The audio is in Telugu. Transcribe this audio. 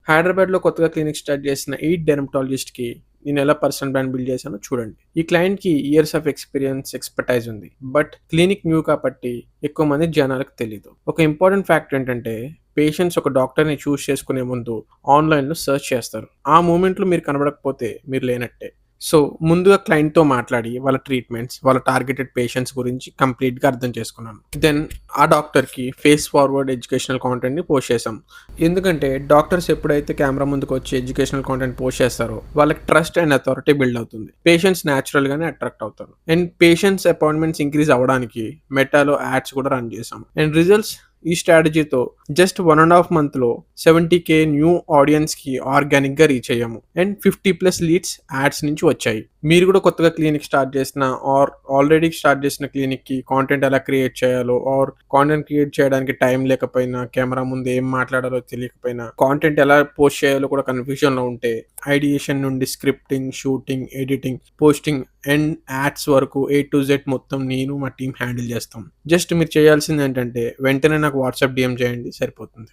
హైదరాబాద్‌లో కొత్తగా క్లినిక్ స్టార్ట్ చేసిన ఈ డెర్మటాలజిస్ట్‌కి నేనెలా పర్సనల్ బ్రాండ్ బిల్డ్ చేశానో చూడండి. ఈ క్లయింట్‌కి ఇయర్స్ ఆఫ్ ఎక్స్‌పర్టైజ్ ఉంది. బట్ క్లినిక్ న్యూ కాబట్టి ఎక్కువ మంది జనాలకు తెలీదు. ఒక ఇంపార్టెంట్ ఫ్యాక్ట్ ఏంటంటే పేషెంట్స్ ఒక డాక్టర్‌ని చూజ్ చేసుకునే ముందు ఆన్‌లైన్‌లో సెర్చ్ చేస్తారు. ఆ మూమెంట్‌లో మీరు కనపడకపోతే మీరు లేనట్టే. సో, ముందుగా క్లయింట్‌తో మాట్లాడి వాళ్ళ ట్రీట్మెంట్స్, వాళ్ళ టార్గెటెడ్ పేషెంట్స్ గురించి కంప్లీట్‌గా అర్థం చేసుకున్నాను. దెన్ ఆ డాక్టర్‌కి ఫేస్ ఫార్వర్డ్ ఎడ్యుకేషనల్ కాంటెంట్‌ని పోస్ట్ చేశాం. ఎందుకంటే డాక్టర్స్ ఎప్పుడైతే కెమెరా ముందుకొచ్చి ఎడ్యుకేషనల్ కాంటెంట్ పోస్ట్ చేస్తారో వాళ్ళకి ట్రస్ట్ అండ్ అథారిటీ బిల్డ్ అవుతుంది. పేషెంట్స్ నేచురల్‌గానే అట్రాక్ట్ అవుతారు. అండ్ పేషెంట్స్ అపాయింట్మెంట్స్ ఇంక్రీజ్ అవ్వడానికి మెటాలో యాడ్స్ కూడా రన్ చేశాం. అండ్ రిజల్ట్స్ ఈ స్ట్రాటజీతో జస్ట్ 1.5 మంత్‌లో 70K న్యూ ఆడియన్స్‌కి ఆర్గానిక్‌గా రీచ్ అయ్యాము. అండ్ 50+ లీడ్స్ యాడ్స్ నుంచి వచ్చాయి. మీరు కూడా కొత్తగా క్లినిక్ స్టార్ట్ చేసిన ఆర్ ఆల్రెడీ స్టార్ట్ చేసిన క్లినిక్‌కి కాంటెంట్ ఎలా క్రియేట్ చేయాలో ఆర్ కాంటెంట్ క్రియేట్ చేయడానికి టైం లేకపోయినా, కెమెరా ముందు ఏం మాట్లాడాలో తెలియకపోయినా, కాంటెంట్ ఎలా పోస్ట్ చేయాలో కూడా కన్‌ఫ్యూజన్‌లో ఉంటే ఐడియేషన్ నుండి scripting, shooting, editing, posting and ads వరకు ఏ టు జెడ్ మొత్తం నేను మా టీమ్ హ్యాండిల్ చేస్తాం. జస్ట్ మీరు చేయాల్సిందేంటంటే వెంటనే నాకు వాట్సాప్ డీఎం చేయండి సరిపోతుంది.